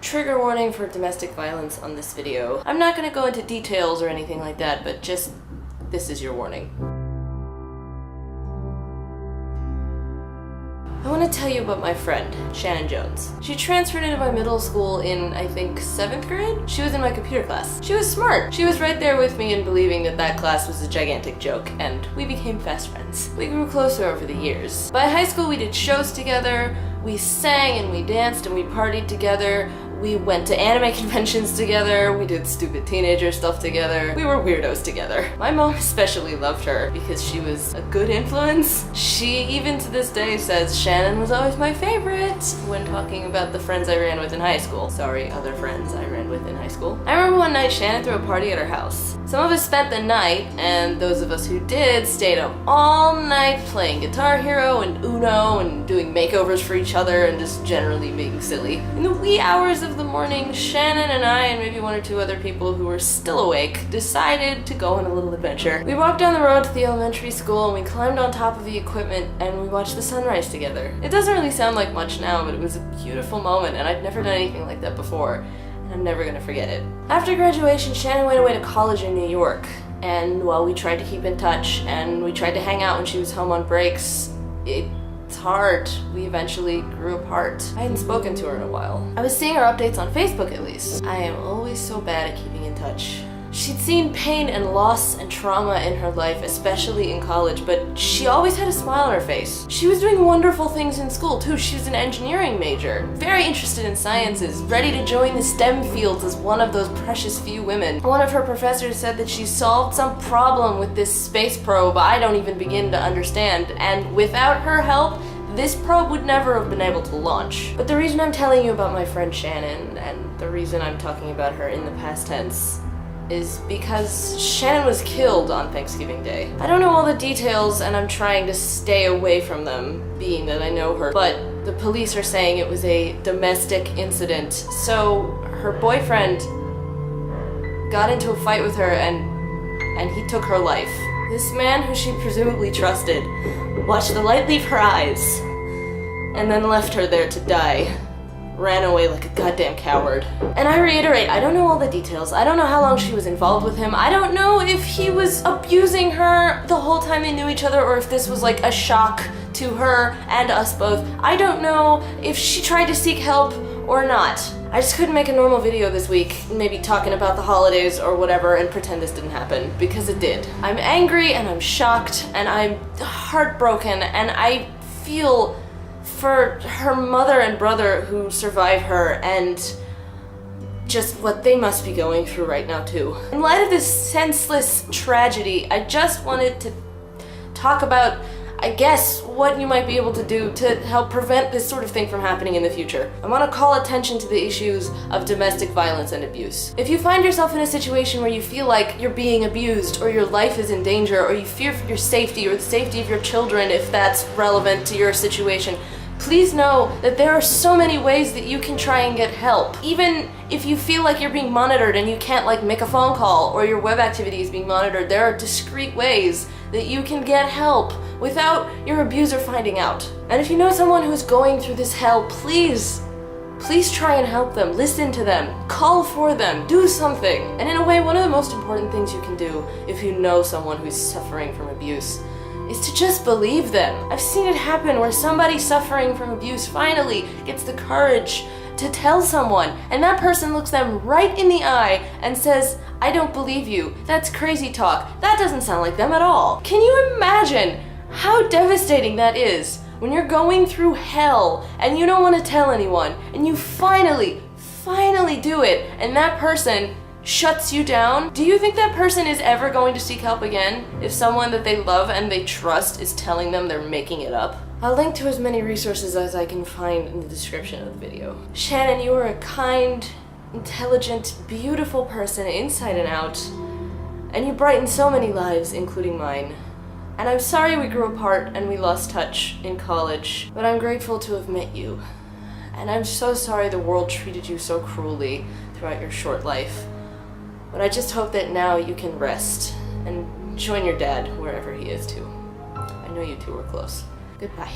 Trigger warning for domestic violence on this video. I'm not gonna go into details or anything like that, but just this is your warning. I want to tell you about my friend, Shannon Jones. She transferred into my middle school in, I think, 7th grade? She was in my computer class. She was smart. She was right there with me in believing that that class was a gigantic joke, and we became fast friends. We grew closer over the years. By high school, we did shows together, we sang and we danced and we partied together. We went to anime conventions together, we did stupid teenager stuff together, we were weirdos together. My mom especially loved her because she was a good influence. She, even to this day, says Shannon was always my favorite when talking about the friends I ran with in high school. Sorry, other friends I ran with in high school. I remember one night Shannon threw a party at her house. Some of us spent the night, and those of us who did stayed up all night playing Guitar Hero and Uno and doing makeovers for each other and just generally being silly. In the wee hours of the morning, Shannon and I, and maybe one or two other people who were still awake, decided to go on a little adventure. We walked down the road to the elementary school and we climbed on top of the equipment and we watched the sunrise together. It doesn't really sound like much now, but it was a beautiful moment and I'd never done anything like that before, and I'm never gonna forget it. After graduation, Shannon went away to college in New York, and while we tried to keep in touch and we tried to hang out when she was home on breaks, it's hard. We eventually grew apart. I hadn't spoken to her in a while. I was seeing her updates on Facebook at least. I am always so bad at keeping in touch. She'd seen pain and loss and trauma in her life, especially in college, but she always had a smile on her face. She was doing wonderful things in school too. She was an engineering major, very interested in sciences, ready to join the STEM fields as one of those precious few women. One of her professors said that she solved some problem with this space probe I don't even begin to understand, and without her help, this probe would never have been able to launch. But the reason I'm telling you about my friend Shannon, and the reason I'm talking about her in the past tense, is because Shannon was killed on Thanksgiving Day. I don't know all the details and I'm trying to stay away from them, being that I know her, but the police are saying it was a domestic incident. So her boyfriend got into a fight with her and he took her life. This man, who she presumably trusted, watched the light leave her eyes and then left her there to die. Ran away like a goddamn coward. And I reiterate, I don't know all the details. I don't know how long she was involved with him. I don't know if he was abusing her the whole time they knew each other or if this was like a shock to her and us both. I don't know if she tried to seek help or not. I just couldn't make a normal video this week, maybe talking about the holidays or whatever, and pretend this didn't happen, because it did. I'm angry and I'm shocked and I'm heartbroken and I feel for her mother and brother who survive her and just what they must be going through right now too. In light of this senseless tragedy, I just wanted to talk about, I guess, what you might be able to do to help prevent this sort of thing from happening in the future. I want to call attention to the issues of domestic violence and abuse. If you find yourself in a situation where you feel like you're being abused or your life is in danger or you fear for your safety or the safety of your children, if that's relevant to your situation, please know that there are so many ways that you can try and get help. Even if you feel like you're being monitored and you can't like make a phone call or your web activity is being monitored, there are discreet ways that you can get help without your abuser finding out. And if you know someone who's going through this hell, please try and help them, listen to them, call for them, do something. And in a way, one of the most important things you can do if you know someone who's suffering from abuse is to just believe them. I've seen it happen where somebody suffering from abuse finally gets the courage to tell someone, and that person looks them right in the eye and says, "I don't believe you. That's crazy talk. That doesn't sound like them at all." Can you imagine how devastating that is when you're going through hell and you don't want to tell anyone and you finally do it and that person shuts you down? Do you think that person is ever going to seek help again if someone that they love and they trust is telling them they're making it up? I'll link to as many resources as I can find in the description of the video. Shannon, you are a kind, intelligent, beautiful person inside and out, and you brighten so many lives, including mine. And I'm sorry we grew apart and we lost touch in college, but I'm grateful to have met you. And I'm so sorry the world treated you so cruelly throughout your short life. But I just hope that now you can rest and join your dad wherever he is too. I know you two were close. Goodbye.